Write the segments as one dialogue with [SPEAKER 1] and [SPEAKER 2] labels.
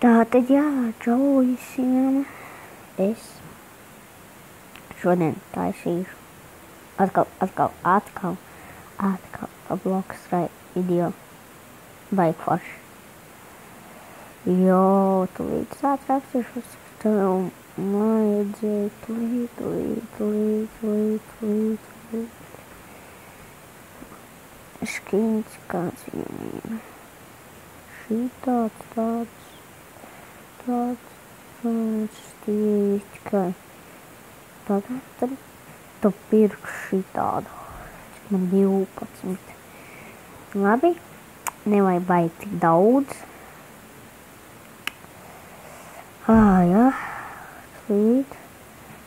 [SPEAKER 1] Tātad jā, čau visiem. Es šodien taisīšu atkal blogs video. Baigi forši. Jo, tūlīt sāc rakstīšu, tev vajadzēja tūlīt. Škīns kāds viņam ir. Šī tāds, tikai tagad tu pirks šī tādu. Man 12. Labi, nevajag baigt tik daudz. Jā, slīd.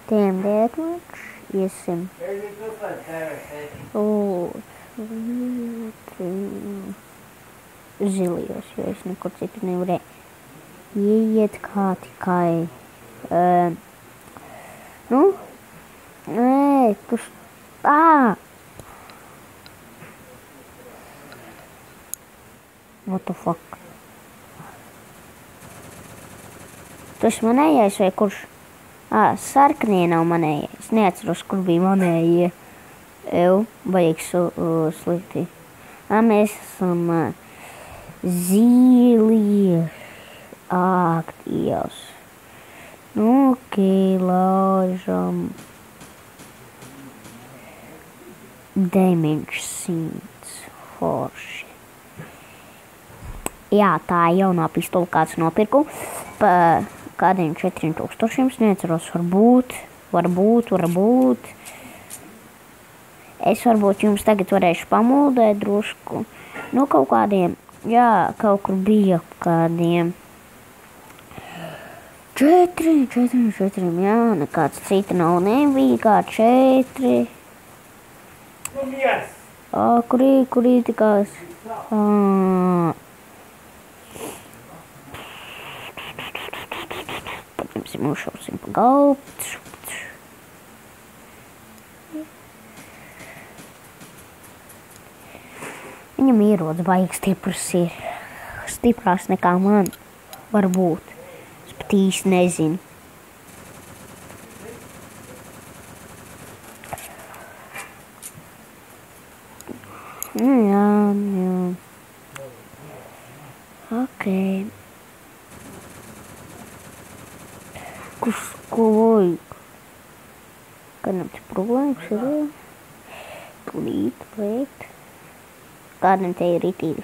[SPEAKER 1] Tiem dietmačs, iesim. Zilijos, jo es nekur citur nevarēju ieiet kā tikai, what the fuck? Tu esi manējais vai kurš? Sarkanie nav manējie. Es neatceros, kur bija manējie. Vajag slikti. Mēs esam zīlie. Ak, Dievs. Ok, lāžam. 900 forši. Jā, tā jaunā pistola kāds nopirku. Pa kādiem 4000. Es neatceros, varbūt. Es varbūt jums tagad varēšu pamuldēt drusku. Kaut kādiem, kaut kur bija kādiem 4, nekāds cita nav, nebija kā 4. Kurī tikās? Paņemsim, uzšausim pa galvu. Viņam ierodas baigi stiprs ir. Stiprās nekā man varbūt. Es pat īsti nezinu. Jā. Ok. Ko vajag? Kādam te problēmas ir? Plīt. Kādam te ir ritīgi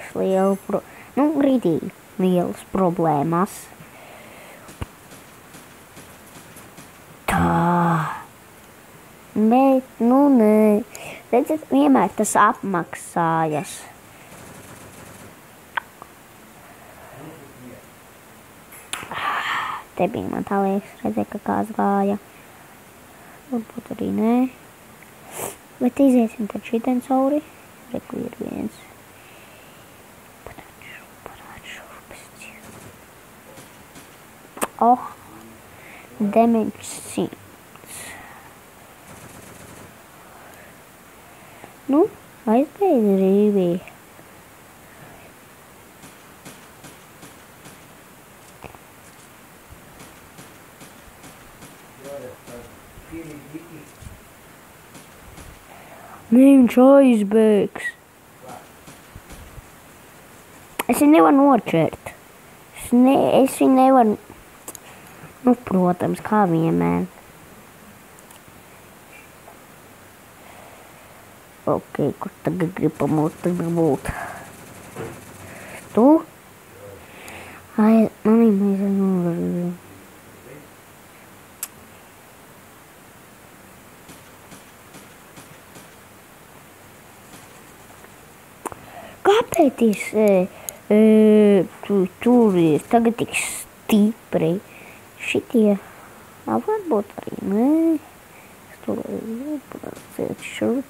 [SPEAKER 1] lielas problēmas. Tā. Bet, nē. Redzat, vienmēr tas apmaksājas. Te bija man tā liekas, redzēt, ka kāds gāja. Varbūt arī nē. Bet iziesim tad šitien cauri. Reku ir viens. Oh, 900. Aizbeidz rīvī. Viņš aizbēgs. Es viņu nevaru noķert. Es viņu nevaru... protams, kā vienmēr. Ok, kur tagad grib būt? Tu? Manī mēs novarīju. Kāpēc tur ir tagad tik stipri? Šitie, varbūt arī nē. Es to šur.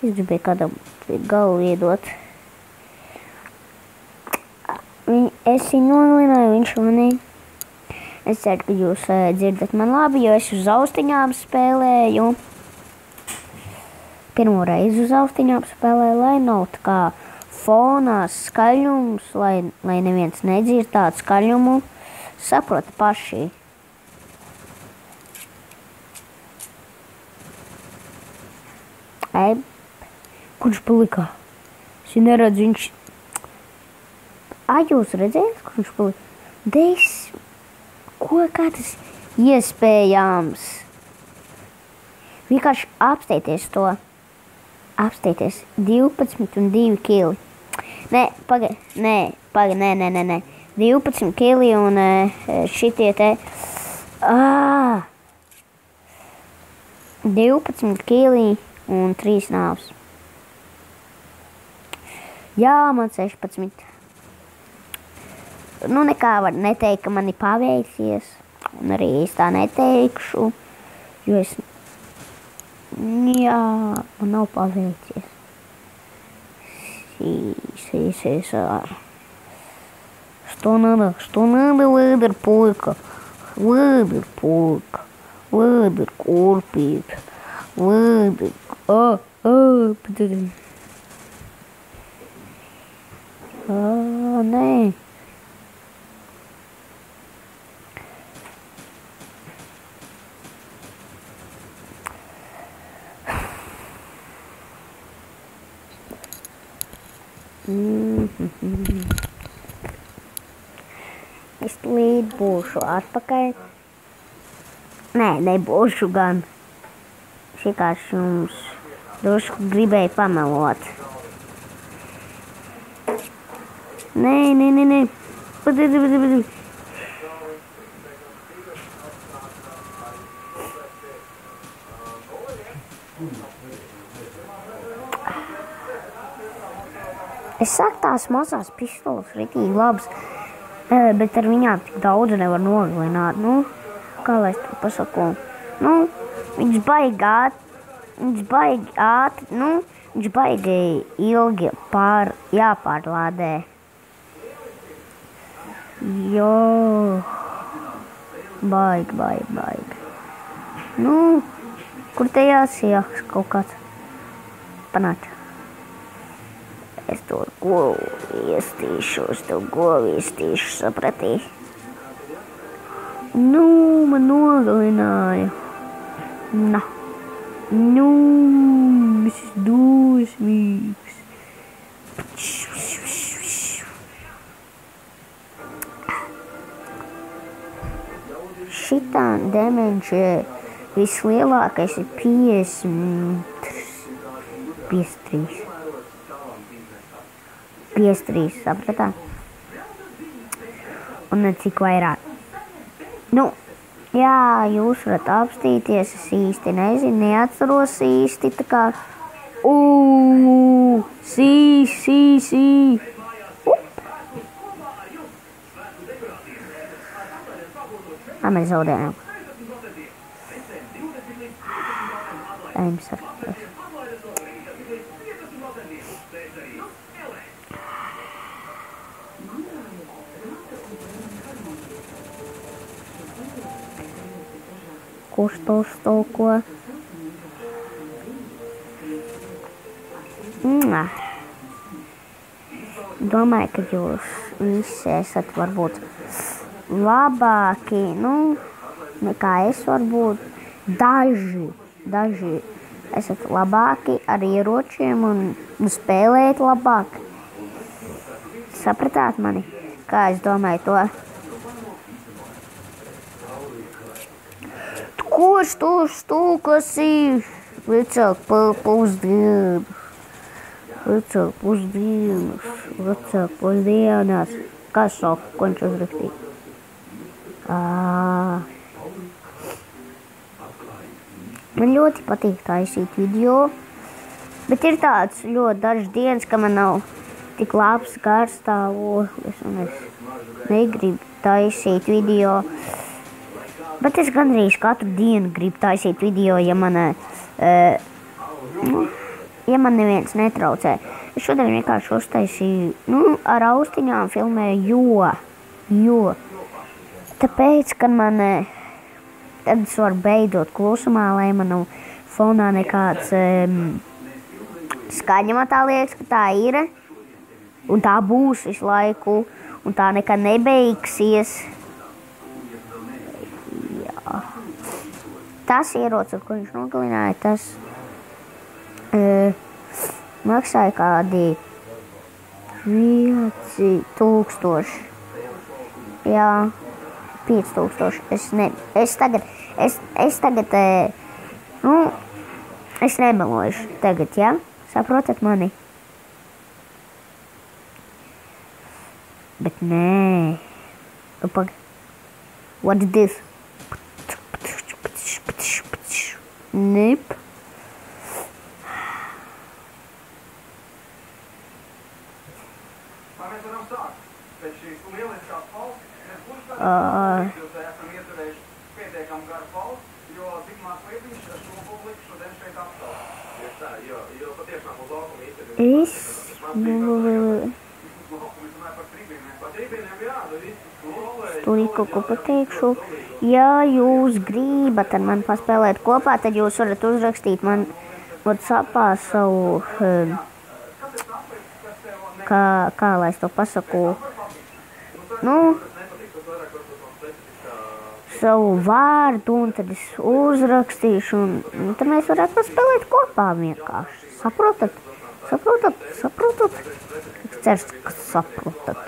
[SPEAKER 1] Es gribēju kādam galvu iedot. Es viņu nogalināju, viņš manī. Es ceru, ka jūs dzirdat man labi, jo es uz austiņām spēlēju. Pirmo reizi uz austiņām spēlēju, lai nav tā kā fonā skaļums, lai neviens nedzird tādu skaļumu. saprota paši. Kurš palika? Es viņu neredzu, viņš... Jūs redzējāt, kur viņš palika? Kā tas iespējams? Vienkārši apsteigties to. Apsteigties 12 un 2 kili. Nē. 12 kili un šitie te... 12 kili un 3 nāvs. Jā, man 16. Nu, nekā var neteikt, ka man ir paveicies. Un arī es tā neteikšu, jo es... Jā, man nav paveicies. Что надо, лыдер пулька, лыдер курпит, лыдер, nē. Es tūlīt būšu atpakaļ. Nē, nebūšu gan. Es vienkārši jums drusku gribēju pamelot. Nē. Es saku, tās mazās pistoles ritīgi labas, bet ar viņām tik daudz nevar nogalināt. Nu, kā lai es to pasaku? Nu, viņš baigi ātri, nu, viņš baigi ilgi jāpārlādē. Jo, baigi. Nu, kur te jāsijāks kaut kāds? Panāc. Es to govu iestīšu, sapratīju. Nu, man nogalināja. Nu, es dosmīgs. Šitā demenčē vislielākais ir 53, sapratā? Un ne cik vairāk. Nu, jā, jūs varat apstīties, es īsti nezinu, neatceros īsti, tā kā... Sī. Mēs zaudējām. Ejam sarkties. Kurš to stulko? Domāju, ka jūs visi esat varbūt labāki, nu, nekā es varbūt. Daži esat labāki ar ieročiem un spēlēt labāk. Sapratāt mani, kā es domāju to? Kurš tu stulkas ir? Vecāk pusdienas. Kā šoku, ko viņš uzrakstīja? Man ļoti patīk taisīt video, bet ir tāds ļoti dažs dienas, ka man nav tik labs garstāvoklis un es negribu taisīt video. Bet es gandrīz katru dienu gribu taisīt video, ja man neviens netraucē. Es šodien vienkārši uztaisīju, ar austiņām filmēju, jo. Tāpēc, kad man, tad es varu beidot klusumā, lai man fonā nekāds skaņa tā liekas, ka tā ir. Un tā būs visu laiku, un tā nekad nebeigsies. tas ierocis, ko viņš nogalināja, tas maksāja kādi 5000. Jā, 5000. Es tagad, es nemelošu tagad, ja? Saprotat mani? Bet nē. What is this? Nip. Tur kaut ko pateikšu. Ja jūs gribat ar mani paspēlēt kopā, tad jūs varat uzrakstīt man WhatsAppā savu, kā lai es to pasaku, savu vārdu, un tad es uzrakstīšu, un tad mēs varētu paspēlēt kopā vienkārši. Saprotat? Es ceru, ka saprotat.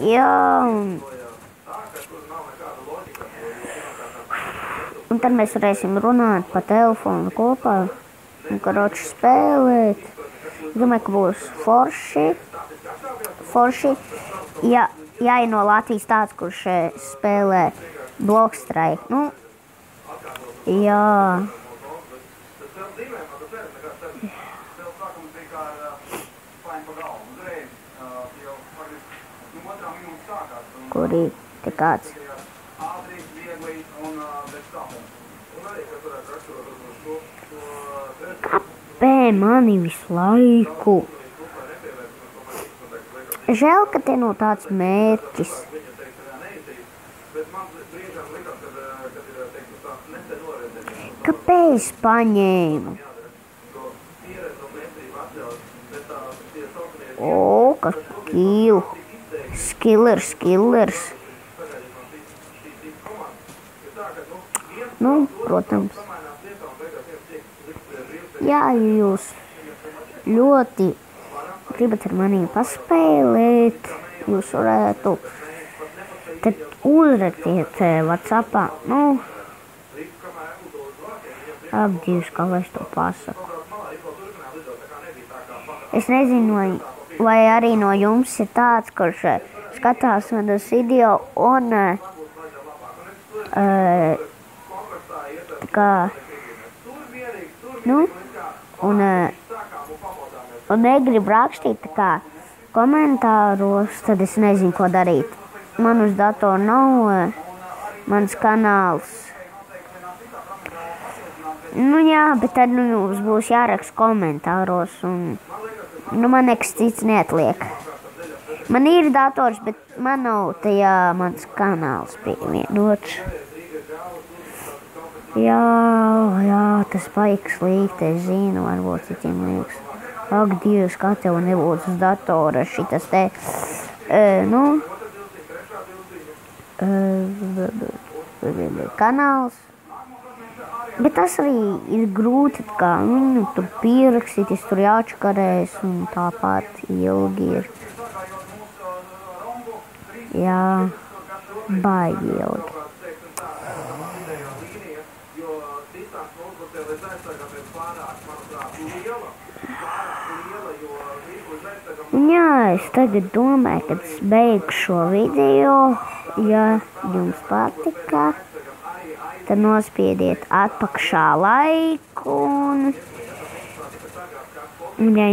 [SPEAKER 1] Jā, un tad mēs varēsim runāt pa telefonu kopā un, karoči, spēlēt. Es domāju, ka būs forši. Ja ir no Latvijas tāds, kurš spēlē Blockstrike. Jā. Kur ir te kāds? Kāpē mani visu laiku? Žēl, ka te nav tāds mērķis. Kāpēc paņēmu? Kas kīl. Skillers. Protams. Jā, ja jūs ļoti gribat ar mani paspēlēt, jūs varētu tad uzrakstiet WhatsAppā. Apdīvs, kā lai es to pasaku. Es nezinu, vai arī no jums ir tāds, kurš skatās manas video un un negrib rakstīt komentāros, tad es nezinu, ko darīt. Man uz datoru nav mans kanāls. Jā, bet tad jums būs jāraksta komentāros un man nekas cits neatliek. Man ir dators, bet man nav tajā mans kanāls pievienots. Jā, tas baigs līgt, es zinu, varbūt citiem liekas. Ak, Dievs, kā tev nebūtu uz datora šitas te, kanāls. Bet tas arī ir grūti, tur pierakstīt, tur jāčakarēs un tāpat ilgi ir. Jā, baigi ilgi. Jā, es tagad domāju, kad es beigšu šo video, ja jums patika, tad nospiediet atpakšā laiku un ja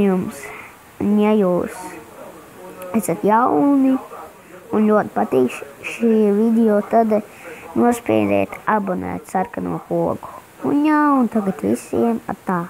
[SPEAKER 1] jūs esat jauni un ļoti patīk šī video, tad nospiediet abonēt sarkano pogu. Un tagad visiem atā.